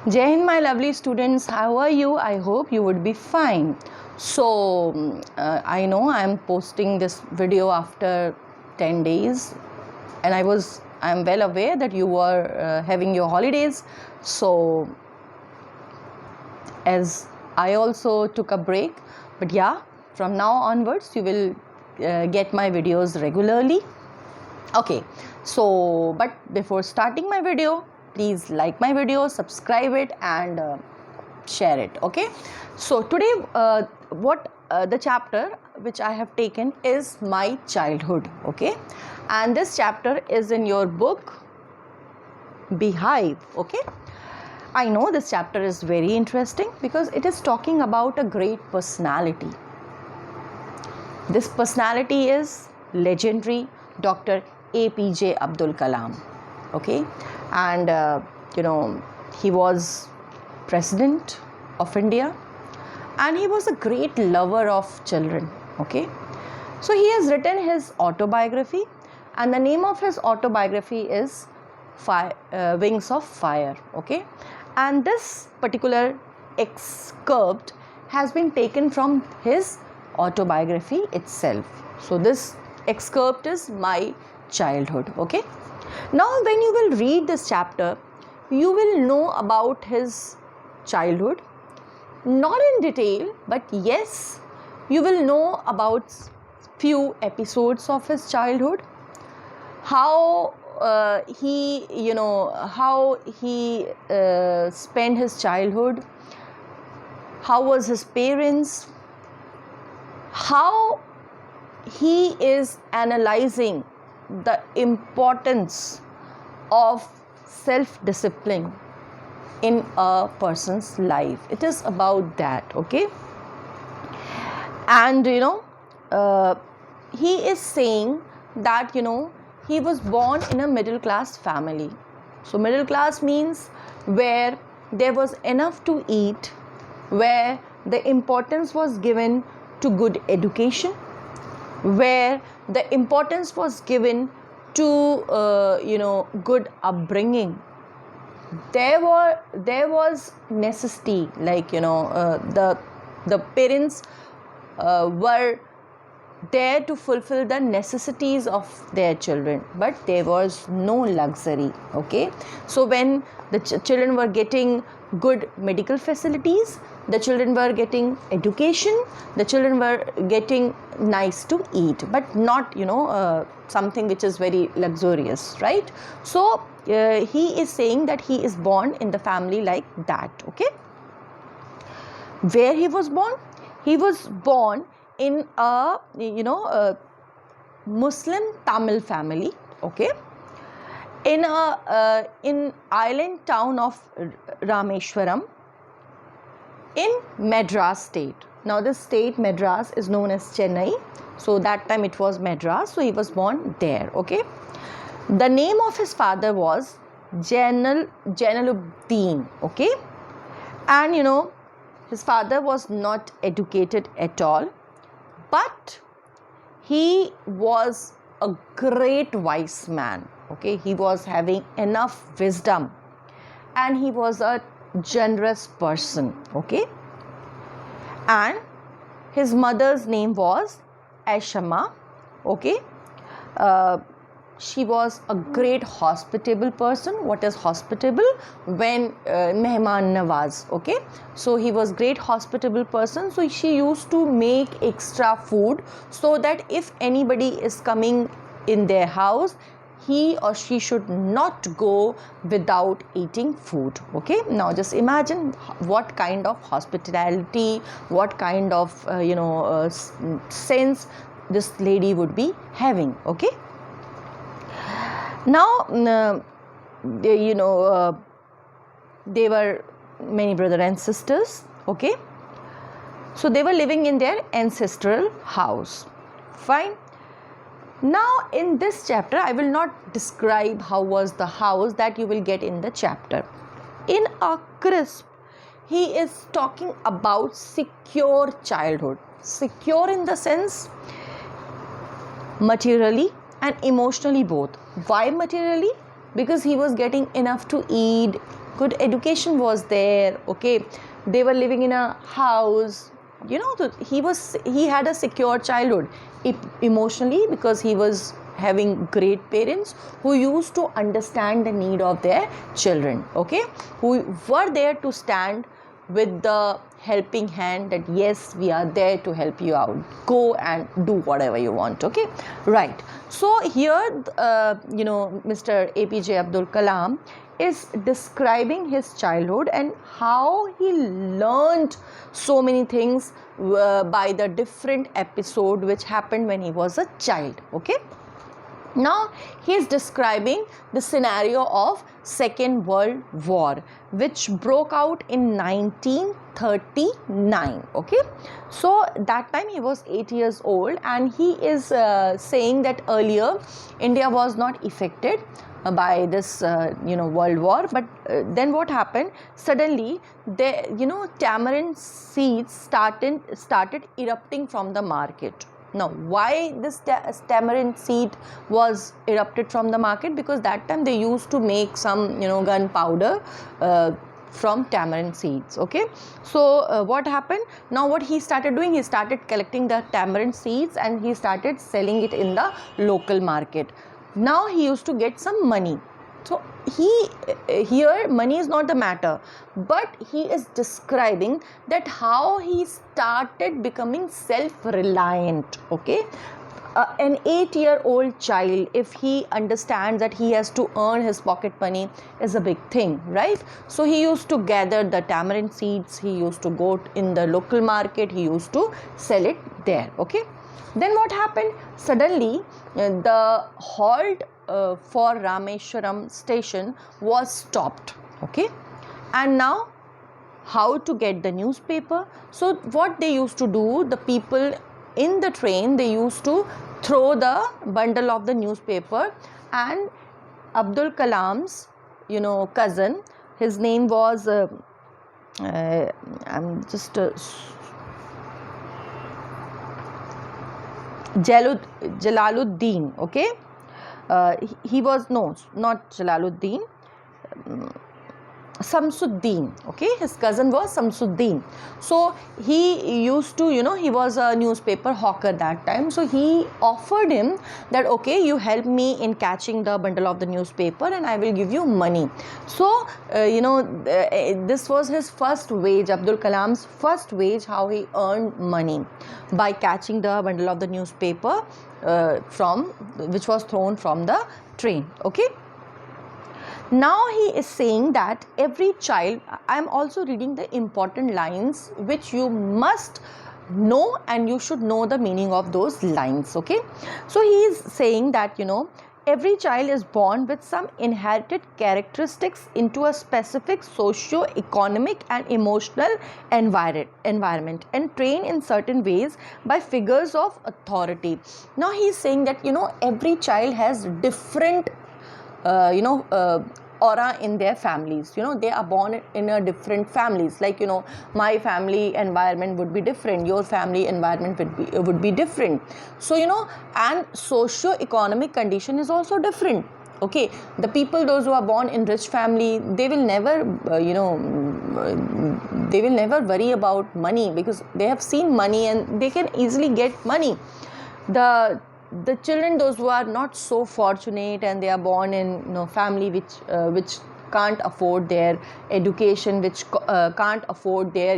Jai Hind, my lovely students. How are you? I hope you would be fine. So, I know I am posting this video after 10 days, and I am well aware that you were having your holidays. So, as I also took a break, but yeah, from now onwards, you will get my videos regularly. Okay, so but before starting my video, please like my video, subscribe it, and share it. Okay, so today what the chapter which I have taken is my childhood. Okay, and this chapter is in your book Beehive. Okay, I know this chapter is very interesting because it is talking about a great personality. This personality is legendary Dr. APJ Abdul Kalam. Okay, and he was president of India, and he was a great lover of children. Okay, so he has written his autobiography, and the name of his autobiography is Wings of Fire. Okay, and this particular excerpt has been taken from his autobiography itself. So this excerpt is my childhood. Okay, now when you will read this chapter, you will know about his childhood, not in detail, but yes, you will know about few episodes of his childhood, how he spent his childhood, how was his parents, how he is analyzing the importance of self-discipline in a person's life. It is about that. Okay, and he is saying that he was born in a middle class family. So middle class means where there was enough to eat, where the importance was given to good education, where the importance was given to good upbringing. There was necessity, like the parents were there to fulfill the necessities of their children, but there was no luxury. Okay, so when the children were getting good medical facilities, the children were getting education, the children were getting nice to eat, but not something which is very luxurious, right? So he is saying that he is born in the family like that. Okay, where he was born? He was born in a Muslim Tamil family. Okay, in island town of Rameshwaram in Madras state. Now this state Madras is known as Chennai, so that time it was Madras, so he was born there. Okay, the name of his father was Jainuddin. Okay, and his father was not educated at all, but he was a great wise man. Okay, he was having enough wisdom, and he was a generous person. Okay, and his mother's name was Aishama. Okay, she was a great hospitable person. What is hospitable? When mehman nawaz. Okay, so he was great hospitable person, so she used to make extra food so that if anybody is coming in their house, he or she should not go without eating food. Okay, now just imagine what kind of hospitality, what kind of sense this lady would be having. Okay, now they were many brother and sisters. Okay, so they were living in their ancestral house. Fine. Now in this chapter I will not describe how was the house, that you will get in the chapter. In a crisp, he is talking about secure childhood. Secure in the sense materially and emotionally both. Why materially? Because he was getting enough to eat, good education was there, okay, they were living in a house, you know, he had a secure childhood emotionally, because he was having great parents who used to understand the need of their children, okay, who were there to stand with the helping hand that yes, we are there to help you out, go and do whatever you want, okay, right. So here Mr. APJ Abdul Kalam is describing his childhood and how he learned so many things by the different episode which happened when he was a child, okay. Now he is describing the scenario of Second World War, which broke out in 1939, okay. So that time he was 8 years old, and he is saying that earlier India was not affected by this World War, but then what happened, suddenly tamarind seeds started erupting from the market. Now, why this tamarind seed was erupted from the market? Because that time they used to make some gunpowder from tamarind seeds, okay. So what happened, now what he started doing, he started collecting the tamarind seeds and he started selling it in the local market. Now he used to get some money. So here money is not the matter, but he is describing that how he started becoming self-reliant, okay. An 8-year-old child, if he understands that he has to earn his pocket money, is a big thing, right? So he used to gather the tamarind seeds, he used to go in the local market, he used to sell it there, okay. Then what happened, suddenly the halt for Rameshwaram station was stopped, okay. And now how to get the newspaper? So what they used to do, the people in the train, they used to throw the bundle of the newspaper, and Abdul Kalam's cousin, his name was Jalaluddin, okay. He was, no, not Jalaluddin, Samsuddin, okay. His cousin was Samsuddin. So he used to, he was a newspaper hawker that time. So he offered him that, okay, you help me in catching the bundle of the newspaper and I will give you money. So this was his first wage, Abdul Kalam's first wage, how he earned money by catching the bundle of the newspaper which was thrown from the train, okay. Now he is saying that every child, I am also reading the important lines which you must know, and you should know the meaning of those lines, okay. So he is saying that every child is born with some inherited characteristics into a specific socio-economic and emotional environment and trained in certain ways by figures of authority. Now he is saying that every child has different aura in their families. They are born in a different families, like my family environment would be different, your family environment would be different. So and socio-economic condition is also different, okay. The people, those who are born in rich family, they will never they will never worry about money, because they have seen money and they can easily get money. The children, those who are not so fortunate and they are born in family which can't afford their education, which can't afford their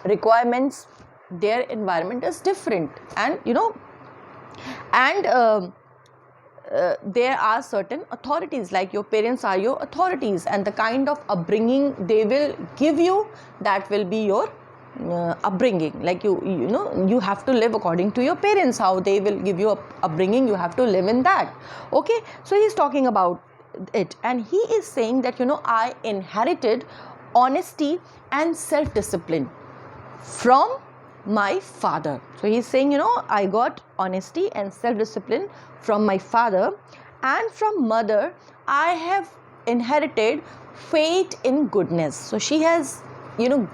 requirements, their environment is different, and there are certain authorities, like your parents are your authorities, and the kind of upbringing they will give you, that will be your upbringing. Like you have to live according to your parents, how they will give you upbringing, you have to live in that, okay. So he is talking about it, and he is saying that I inherited honesty and self-discipline from my father. So he is saying I got honesty and self-discipline from my father, and from mother I have inherited faith in goodness. So she has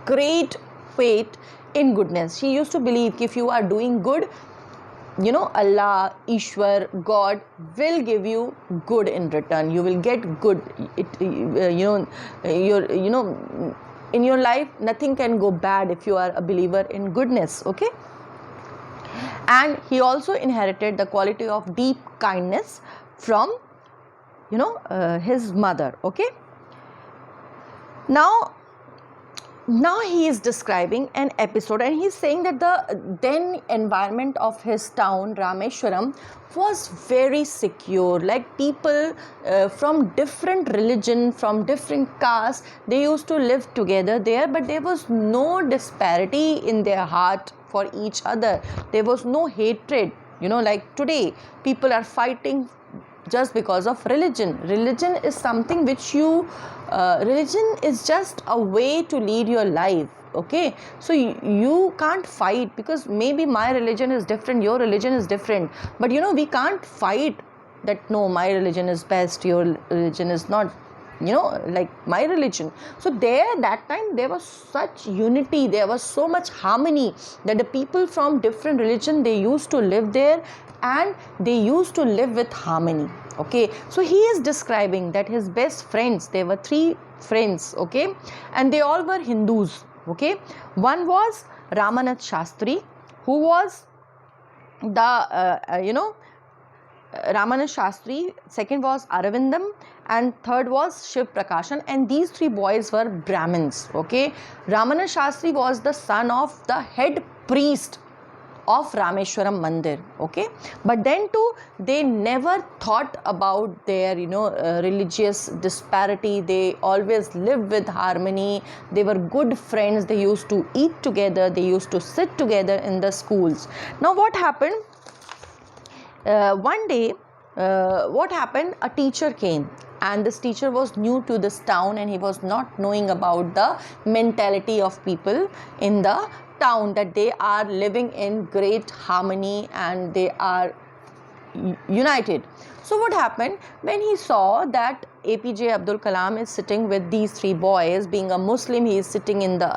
great faith in goodness. She used to believe if you are doing good, Allah, Ishwar, God will give you good in return. You will get good. In your life, nothing can go bad if you are a believer in goodness. Okay. And he also inherited the quality of deep kindness from, his mother. Okay. Now he is describing an episode, and he's saying that the then environment of his town Rameshwaram was very secure. Like people from different religion, from different castes, they used to live together there, but there was no disparity in their heart for each other. There was no hatred. Like today people are fighting just because of religion. Religion is something which religion is just a way to lead your life. Okay, so you can't fight, because maybe my religion is different, your religion is different, but we can't fight that no, my religion is best, your religion is not like my religion. So that time there was such unity, there was so much harmony, that the people from different religion, they used to live there, and they used to live with harmony. Okay, so he is describing that his best friends, there were 3 friends. Okay, and they all were Hindus. Okay, one was Ramanath Shastri, who was the Ramana Shastri, second was Aravindam, and third was Shiv Prakashan, and these 3 boys were Brahmins. Okay, Ramana Shastri was the son of the head priest of Rameshwaram Mandir. Okay, but then too, they never thought about their religious disparity. They always lived with harmony. They were good friends. They used to eat together. They used to sit together in the schools. Now what happened? One day, what happened? A teacher came, and this teacher was new to this town, and he was not knowing about the mentality of people in the town, that they are living in great harmony and they are united. So what happened when he saw that APJ Abdul Kalam is sitting with these 3 boys? Being a Muslim, he is sitting in the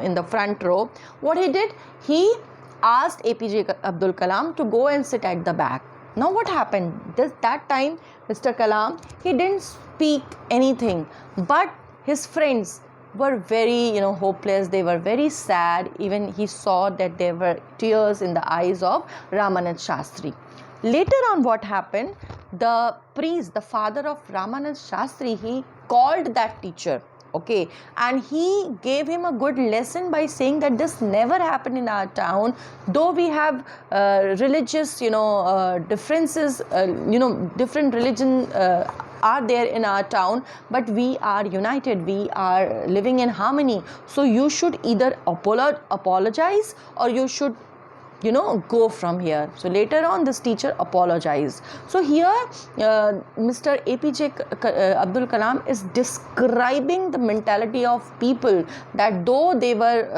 in the front row. What he did, he asked APJ Abdul Kalam to go and sit at the back. Now what happened? That time Mr. Kalam, he didn't speak anything, but his friends were very hopeless. They were very sad. Even he saw that there were tears in the eyes of Ramanath Shastri. Later on, what happened? The priest, the father of Ramanath Shastri, he called that teacher. Okay, and he gave him a good lesson by saying that this never happened in our town. Though we have religious differences, different religion are there in our town, but we are united, we are living in harmony. So you should either apologize, or you should go from here. So later on, this teacher apologized. So here Mr. APJ Abdul Kalam is describing the mentality of people, that though they were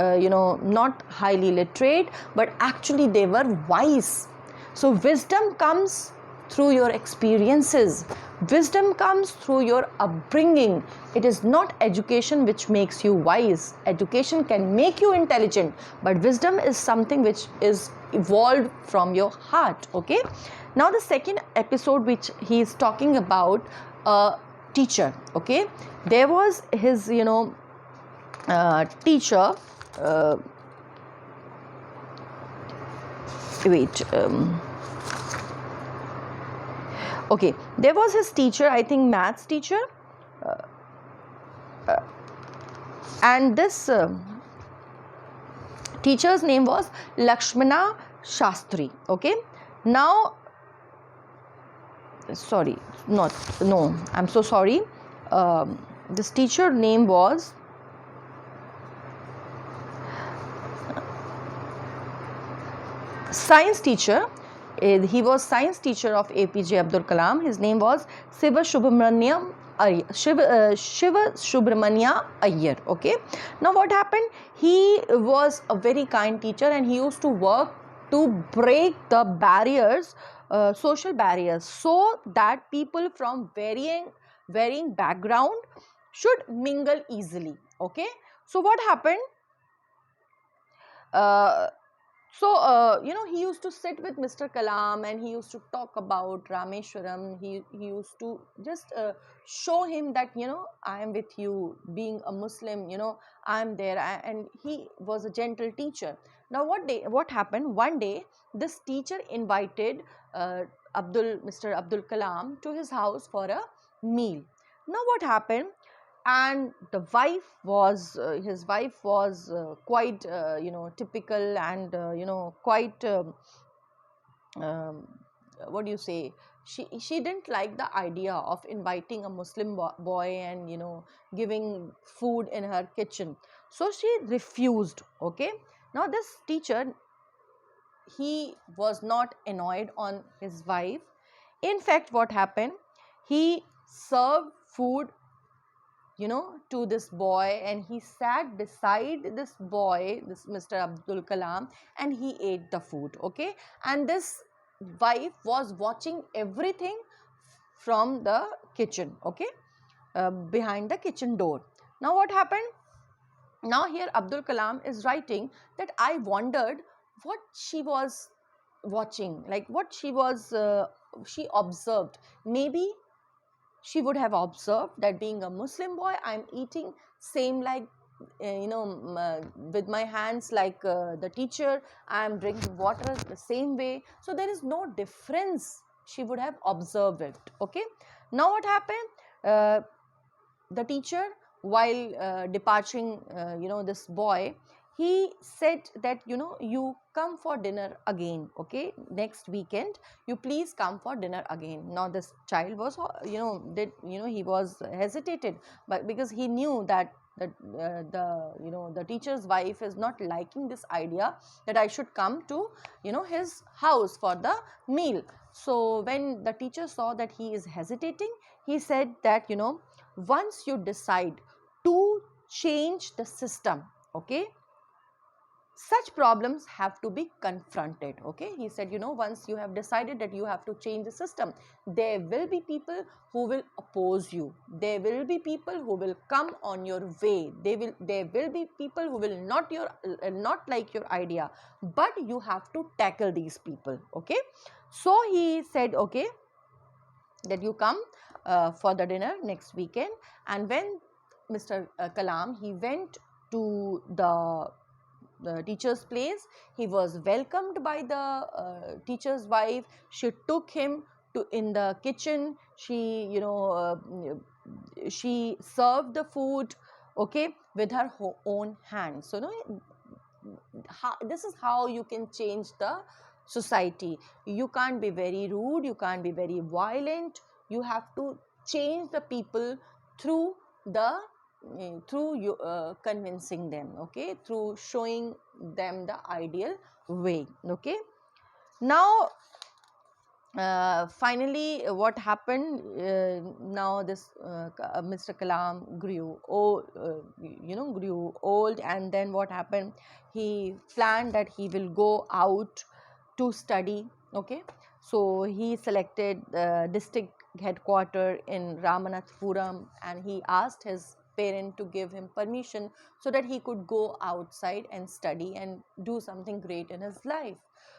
not highly literate, but actually they were wise. So wisdom comes through your experiences. Wisdom comes through your upbringing. It is not education which makes you wise. Education can make you intelligent, but wisdom is something which is evolved from your heart. Okay, now the second episode which he is talking about, a teacher. Okay, there was his teacher, okay, there was his teacher, I think maths teacher, and this teacher's name was Lakshmana Shastri. Okay, now sorry, I'm so sorry, this teacher name was science teacher. He was science teacher of APJ Abdul Kalam. His name was Shiva Subramania Iyer. Okay, now what happened? He was a very kind teacher, and he used to work to break the barriers, social barriers, so that people from varying background should mingle easily. Okay, so what happened? So, he used to sit with Mr. Kalam and he used to talk about Rameshwaram. He used to just show him that, I am with you, being a Muslim, I am there. And he was a gentle teacher. Now, what happened? One day, this teacher invited Mr. Abdul Kalam to his house for a meal. Now, what happened? And the wife was his wife was quite typical and quite um, what do you say, she didn't like the idea of inviting a Muslim boy and giving food in her kitchen, so she refused. Okay, now this teacher, he was not annoyed on his wife. In fact, what happened, he served food to this boy, and he sat beside this boy, this Mr. Abdul Kalam, and he ate the food. Okay, and this wife was watching everything from the kitchen. Okay, behind the kitchen door. Now what happened? Now here Abdul Kalam is writing that I wondered what she was watching, like what she observed. Maybe she would have observed that being a Muslim boy, I'm eating same like with my hands like the teacher, I'm drinking water the same way, so there is no difference. She would have observed it. Okay, now what happened? The teacher, while departing this boy, he said that you come for dinner again. Okay, next weekend you please come for dinner again. Now this child was he was hesitated, but because he knew that the teacher's wife is not liking this idea that I should come to his house for the meal. So when the teacher saw that he is hesitating, he said that once you decide to change the system, okay, such problems have to be confronted. Okay, he said once you have decided that you have to change the system, there will be people who will oppose you, there will be people who will come on your way, there will be people who will not like your idea, but you have to tackle these people. Okay, so he said okay, that you come for the dinner next weekend. And when Mr. Kalam, he went to the teacher's place, he was welcomed by the teacher's wife. She took him to in the kitchen. She served the food, okay, with her own hands. So this is how you can change the society. You can't be very rude, you can't be very violent, you have to change the people through convincing them. Okay, through showing them the ideal way. Okay, now finally what happened, now this Mr. Kalam grew old, and then what happened, he planned that he will go out to study. Okay, so he selected district headquarter in Ramanathapuram, and he asked his parent to give him permission so that he could go outside and study and do something great in his life.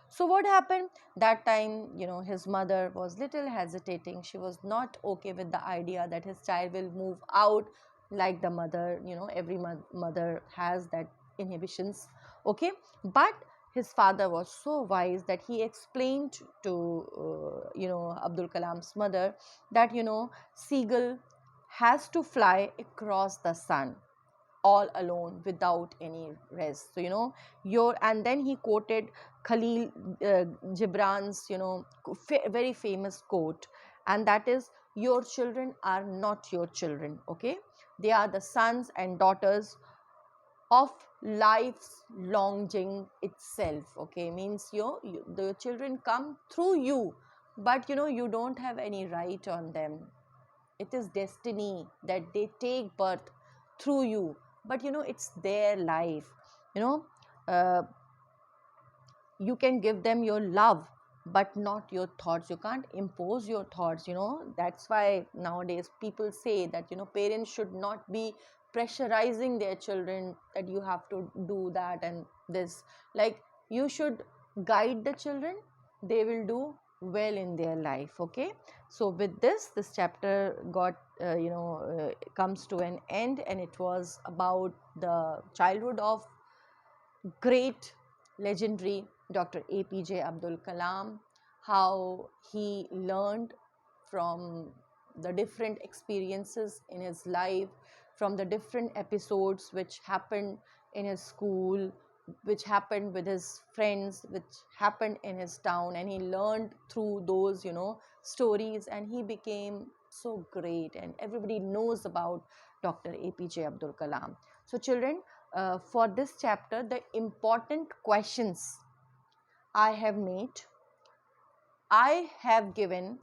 So what happened that time, his mother was little hesitating. She was not okay with the idea that his child will move out, like the mother, every mother has that inhibitions. Okay, but his father was so wise that he explained to Abdul Kalam's mother that seagull has to fly across the sun all alone without any rest. So your, and then he quoted Khalil Gibran's very famous quote, and that is, your children are not your children. Okay, they are the sons and daughters of life's longing itself. Okay, means the children come through you, but you don't have any right on them. It is destiny that they take birth through you, but it's their life. Uh, you can give them your love, but not your thoughts. You can't impose your thoughts. That's why nowadays people say that parents should not be pressurizing their children that you have to do that and this. Like, you should guide the children, they will do well in their life. Okay, so with this chapter got comes to an end, and it was about the childhood of great legendary Dr. APJ Abdul Kalam, how he learned from the different experiences in his life, from the different episodes which happened in his school, which happened with his friends, which happened in his town, and he learned through those stories, and he became so great, and everybody knows about Dr. APJ Abdul Kalam. So children, for this chapter, the important questions I have made, I have given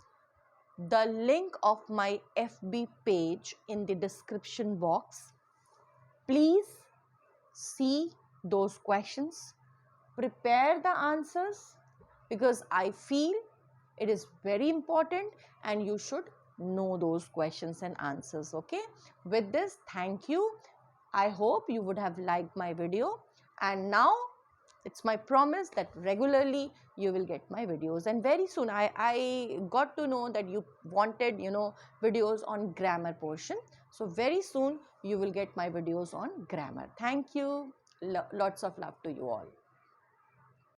the link of my FB page in the description box. Please see those questions, prepare the answers, because I feel it is very important and you should know those questions and answers. Okay, with this, thank you. I hope you would have liked my video, and now it's my promise that regularly you will get my videos, and very soon I got to know that you wanted videos on grammar portion, so very soon you will get my videos on grammar. Thank you. Lots of love to you all.